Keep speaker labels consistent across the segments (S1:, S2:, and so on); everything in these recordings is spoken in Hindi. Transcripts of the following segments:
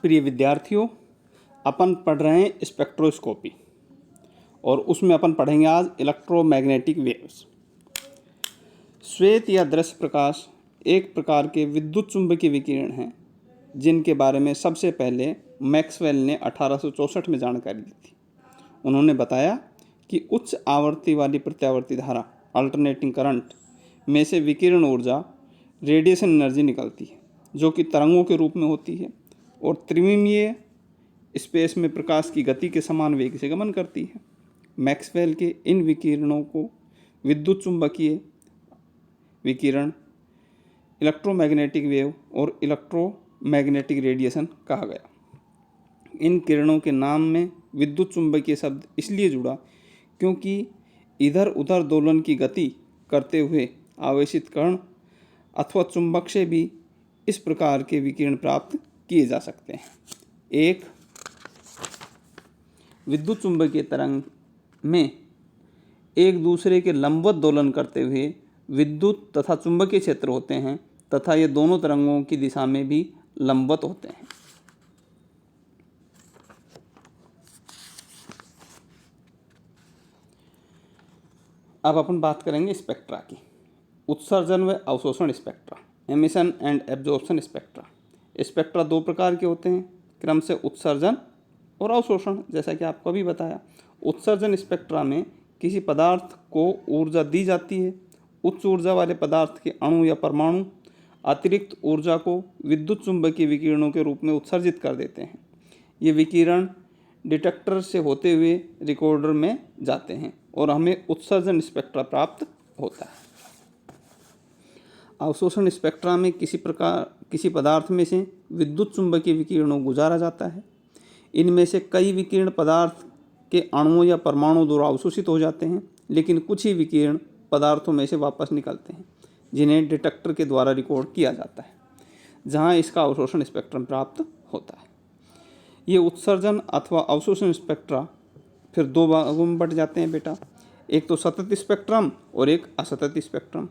S1: प्रिय विद्यार्थियों, अपन पढ़ रहे हैं स्पेक्ट्रोस्कोपी और उसमें अपन पढ़ेंगे आज इलेक्ट्रोमैग्नेटिक वेव्स। श्वेत या दृश्य प्रकाश एक प्रकार के विद्युत चुंबकीय विकिरण हैं जिनके बारे में सबसे पहले मैक्सवेल ने 1864 में जानकारी दी थी। उन्होंने बताया कि उच्च आवृत्ति वाली प्रत्यावर्ती धारा अल्टरनेटिंग करंट में से विकिरण ऊर्जा रेडिएशन एनर्जी निकलती है जो कि तरंगों के रूप में होती है और त्रिविमीय स्पेस में प्रकाश की गति के समान वेग से गमन करती है। मैक्सवेल के इन विकिरणों को विद्युत चुंबकीय विकिरण, इलेक्ट्रोमैग्नेटिक वेव और इलेक्ट्रोमैग्नेटिक रेडिएशन कहा गया। इन किरणों के नाम में विद्युत चुंबकीय शब्द इसलिए जुड़ा क्योंकि इधर उधर दोलन की गति करते हुए आवेशित कण अथवा चुंबक से भी इस प्रकार के विकिरण प्राप्त किए जा सकते हैं। एक विद्युत चुंबकीय तरंग में एक दूसरे के लंबवत दोलन करते हुए विद्युत तथा चुंबकीय क्षेत्र होते हैं तथा ये दोनों तरंगों की दिशा में भी लंबवत होते हैं। अब अपन बात करेंगे स्पेक्ट्रा की। उत्सर्जन व अवशोषण spectra, emission and absorption spectra. Spectra दो प्रकार के होते हैं, क्रम से उत्सर्जन और अवशोषण। जैसा कि आपको अभी बताया, उत्सर्जन स्पेक्ट्रा में किसी पदार्थ को ऊर्जा दी जाती है। उच्च ऊर्जा वाले पदार्थ के अणु या परमाणु अतिरिक्त ऊर्जा को विद्युत चुंबकीय विकिरणों के रूप में उत्सर्जित कर देते हैं। ये विकिरण डिटेक्टर से होते हुए रिकॉर्डर में जाते हैं और हमें उत्सर्जन स्पेक्ट्रा प्राप्त होता है। अवशोषण स्पेक्ट्रा में किसी पदार्थ में से विद्युत चुंबकीय विकिरणों गुजारा जाता है। इनमें से कई विकिरण पदार्थ के अणुओं या परमाणु द्वारा अवशोषित हो जाते हैं, लेकिन कुछ ही विकिरण पदार्थों में से वापस निकलते हैं जिन्हें डिटेक्टर के द्वारा रिकॉर्ड किया जाता है, जहां इसका अवशोषण स्पेक्ट्रम प्राप्त होता है। ये उत्सर्जन अथवा अवशोषण स्पेक्ट्रा फिर दो भागों में बट जाते हैं बेटा। एक तो सतत स्पेक्ट्रम और एक असतत स्पेक्ट्रम।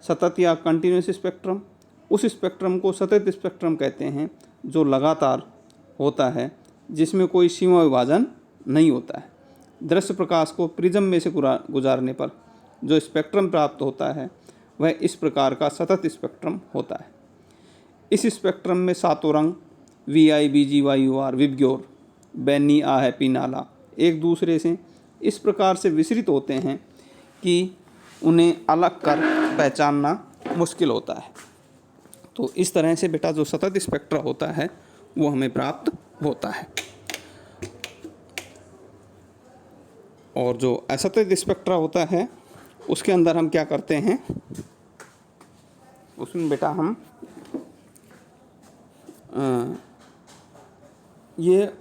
S1: सतत या कंटिन्यूस स्पेक्ट्रम, उस स्पेक्ट्रम को सतत स्पेक्ट्रम कहते हैं जो लगातार होता है, जिसमें कोई सीमा विभाजन नहीं होता है। दृश्य प्रकाश को प्रिज्म में से गुजारने पर जो स्पेक्ट्रम प्राप्त होता है वह इस प्रकार का सतत स्पेक्ट्रम होता है। इस स्पेक्ट्रम में सातों रंग VI, BG, YUR, विबग्योर, बैनी, आहैपी, नाला एक दूसरे से इस प्रकार से विसरित होते हैं कि उन्हें अलग कर पहचानना मुश्किल होता है। तो इस तरह से बेटा जो सतत स्पेक्ट्रा होता है वो हमें प्राप्त होता है। और जो असतत स्पेक्ट्रा होता है उसके अंदर हम क्या करते हैं, उसमें बेटा हम ये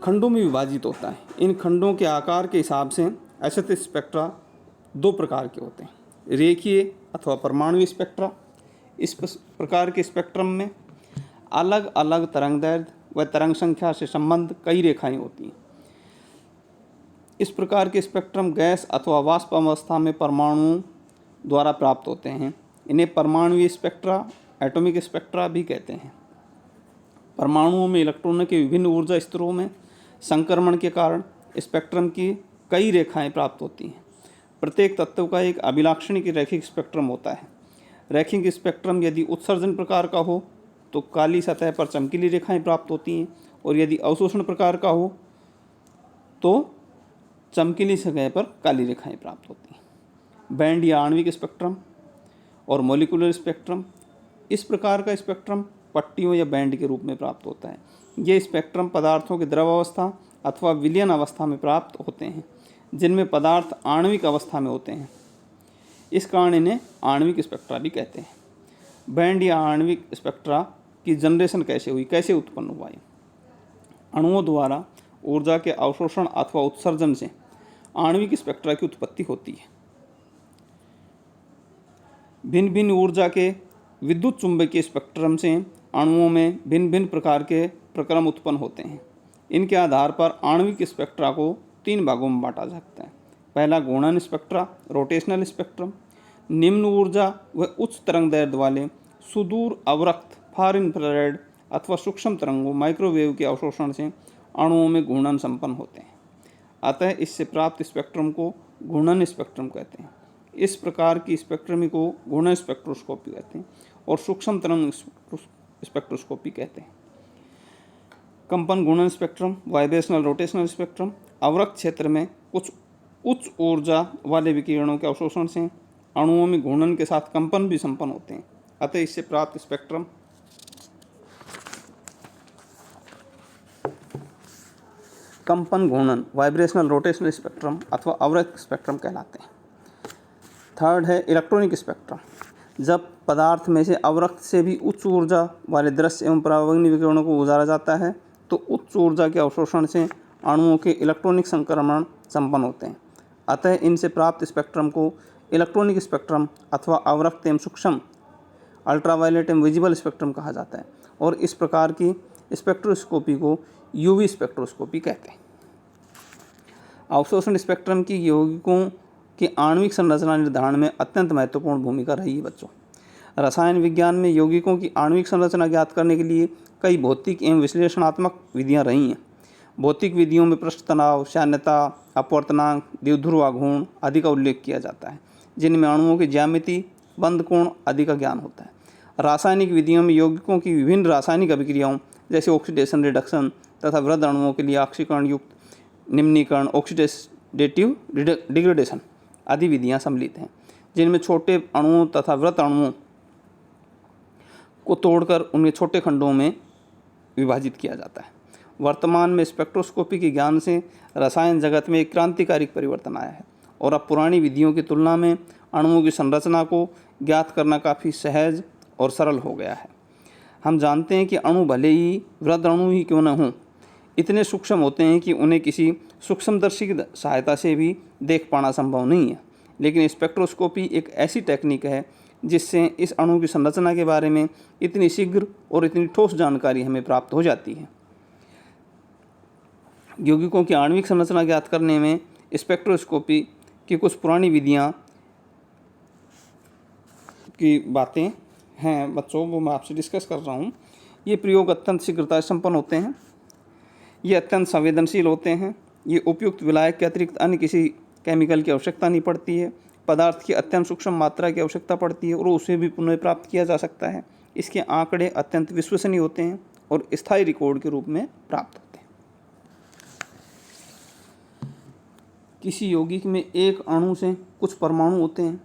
S1: खंडों में विभाजित होता है। इन खंडों के आकार के हिसाब से असतत स्पेक्ट्रा दो प्रकार के होते हैं, रेखीय अथवा परमाणु स्पेक्ट्रा। इस प्रकार के स्पेक्ट्रम में अलग अलग तरंगदैर्घ्य व तरंग संख्या से संबंध कई रेखाएं होती हैं। इस प्रकार के स्पेक्ट्रम गैस अथवा वाष्प अवस्था में परमाणुओं द्वारा प्राप्त होते हैं। इन्हें परमाणुीय स्पेक्ट्रा, एटॉमिक स्पेक्ट्रा भी कहते हैं। परमाणुओं में इलेक्ट्रॉनों के विभिन्न ऊर्जा स्तरों में संक्रमण के कारण स्पेक्ट्रम की कई रेखाएं प्राप्त होती हैं। प्रत्येक तत्व का एक अभिलाक्षणिक रैखिक स्पेक्ट्रम होता है। रैखिक स्पेक्ट्रम यदि उत्सर्जन प्रकार का हो तो काली सतह पर चमकीली रेखाएं प्राप्त होती हैं, और यदि अवशोषण प्रकार का हो तो चमकीली सतह पर काली रेखाएं प्राप्त होती हैं। बैंड या आणविक स्पेक्ट्रम और मॉलिक्यूलर स्पेक्ट्रम, इस प्रकार का स्पेक्ट्रम पट्टियों या बैंड के रूप में प्राप्त होता है। ये स्पेक्ट्रम पदार्थों के द्रव अवस्था अथवा विलयन अवस्था में प्राप्त होते हैं, जिनमें पदार्थ आणविक अवस्था में होते हैं। इस कारण इन्हें आणविक स्पेक्ट्रा भी कहते हैं। बैंड या आणविक स्पेक्ट्रा की जनरेशन कैसे हुई, कैसे उत्पन्न हुआ? अणुओं द्वारा ऊर्जा के अवशोषण अथवा उत्सर्जन से आणविक स्पेक्ट्रा की उत्पत्ति होती है। भिन्न भिन्न ऊर्जा के विद्युत चुंबकीय स्पेक्ट्रम से अणुओं में भिन्न भिन्न प्रकार के प्रक्रम उत्पन्न होते हैं। इनके आधार पर आणविक स्पेक्ट्रा को तीन भागों में बांटा जा सकता है। पहला घूर्णन स्पेक्ट्रा, रोटेशनल स्पेक्ट्रम। निम्न ऊर्जा व उच्च तरंग दैर्घ्य वाले सुदूर अवरक्त फार इंफ्रारेड अथवा सूक्ष्म तरंगों माइक्रोवेव के अवशोषण से अणुओं में घूर्णन संपन्न होते हैं। अतः इससे प्राप्त स्पेक्ट्रम को घूर्णन स्पेक्ट्रम कहते हैं। इस प्रकार की स्पेक्ट्रमी को घूर्णन स्पेक्ट्रोस्कोपी कहते हैं और सूक्ष्म तरंग स्पेक्ट्रोस्कोपी कहते हैं। कंपन घूर्णन स्पेक्ट्रम, वाइब्रेशनल रोटेशनल स्पेक्ट्रम अवरक्त क्षेत्र में कुछ उच्च ऊर्जा वाले विकिरणों के अवशोषण से अणुओं में घूर्णन के साथ कंपन भी संपन्न होते हैं। अतः इससे प्राप्त स्पेक्ट्रम कंपन घूर्णन वाइब्रेशनल रोटेशनल स्पेक्ट्रम अथवा अवरक्त स्पेक्ट्रम कहलाते हैं। थर्ड है इलेक्ट्रॉनिक स्पेक्ट्रम। जब पदार्थ में से अवरक्त से भी उच्च ऊर्जा वाले दृश्य एवं परावैंगनी विकिरणों को गुजारा जाता है तो उच्च ऊर्जा के अवशोषण से अणुओं के इलेक्ट्रॉनिक संक्रमण संपन्न होते हैं। अतः इनसे प्राप्त स्पेक्ट्रम को इलेक्ट्रॉनिक स्पेक्ट्रम अथवा अवरक्त एवं सूक्ष्म अल्ट्रावायलेट एवं विजिबल स्पेक्ट्रम कहा जाता है और इस प्रकार की स्पेक्ट्रोस्कोपी को यूवी स्पेक्ट्रोस्कोपी कहते हैं। अवशोषण स्पेक्ट्रम की यौगिकों की आणविक संरचना निर्धारण में अत्यंत महत्वपूर्ण भूमिका रही है बच्चों। रसायन विज्ञान में यौगिकों की आणविक संरचना ज्ञात करने के लिए कई भौतिक एवं विश्लेषणात्मक विधियां रही हैं। भौतिक विधियों में पृष्ठ तनाव, श्यानता, अपवर्तनांक, द्विध्रुव आघूर्ण आदि का उल्लेख किया जाता है, जिनमें अणुओं की ज्यामिति, बंध कोण आदि का ज्ञान होता है। रासायनिक विधियों में यौगिकों की विभिन्न रासायनिक अभिक्रियाओं जैसे ऑक्सीडेशन, रिडक्शन तथा वृहद अणुओं के लिए ऑक्सीकरण युक्त निम्नीकरण, ऑक्सीडेटिव डिग्रेडेशन आदि विधियां सम्मिलित हैं, जिनमें छोटे अणुओं तथा वृहद अणुओं को तोड़कर उन्हें छोटे खंडों में विभाजित किया जाता है। वर्तमान में स्पेक्ट्रोस्कोपी के ज्ञान से रसायन जगत में एक क्रांतिकारी परिवर्तन आया है और अब पुरानी विधियों की तुलना में अणुओं की संरचना को ज्ञात करना काफ़ी सहज और सरल हो गया है। हम जानते हैं कि अणु भले ही वृहद अणु ही क्यों न हों, इतने सूक्ष्म होते हैं कि उन्हें किसी सूक्ष्मदर्शी की सहायता से भी देख पाना संभव नहीं है। लेकिन स्पेक्ट्रोस्कोपी एक ऐसी टेक्निक है जिससे इस अणु की संरचना के बारे में इतनी शीघ्र और इतनी ठोस जानकारी हमें प्राप्त हो जाती है। यौगिकों की आणविक संरचना ज्ञात करने में स्पेक्ट्रोस्कोपी की कुछ पुरानी विधियां की बातें हैं बच्चों, वो मैं आपसे डिस्कस कर रहा हूँ। ये प्रयोग अत्यंत शीघ्रता से संपन्न होते हैं, ये अत्यंत संवेदनशील होते हैं, ये उपयुक्त विलायक के अतिरिक्त अन्य किसी केमिकल की आवश्यकता नहीं पड़ती है, पदार्थ की अत्यंत सूक्ष्म मात्रा की आवश्यकता पड़ती है और उसे भी पुनः प्राप्त किया जा सकता है। इसके आंकड़े अत्यंत विश्वसनीय होते हैं और स्थायी रिकॉर्ड के रूप में प्राप्त होते हैं। किसी यौगिक में एक अणु से कुछ परमाणु होते हैं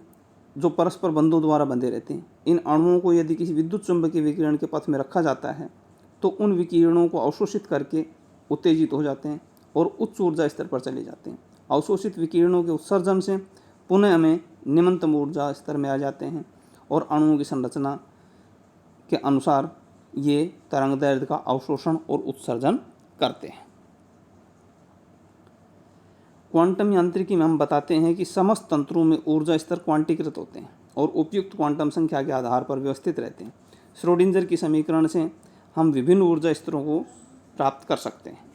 S1: जो परस्पर बंधों द्वारा बंधे रहते हैं। इन अणुओं को यदि किसी विद्युत चुंबकीय विकिरण के पथ में रखा जाता है तो उन विकिरणों को अवशोषित करके उत्तेजित हो जाते हैं और उच्च ऊर्जा स्तर पर चले जाते हैं। अवशोषित विकिरणों के उत्सर्जन से पुनः हमें निम्नतम ऊर्जा स्तर में आ जाते हैं और अणुओं की संरचना के अनुसार ये तरंगदैर्घ्य का अवशोषण और उत्सर्जन करते हैं। क्वांटम यांत्रिकी में हम बताते हैं कि समस्त तंत्रों में ऊर्जा स्तर क्वांटीकृत होते हैं और उपयुक्त क्वांटम संख्या के आधार पर व्यवस्थित रहते हैं। श्रोडिंजर की समीकरण से हम विभिन्न ऊर्जा स्तरों को प्राप्त कर सकते हैं।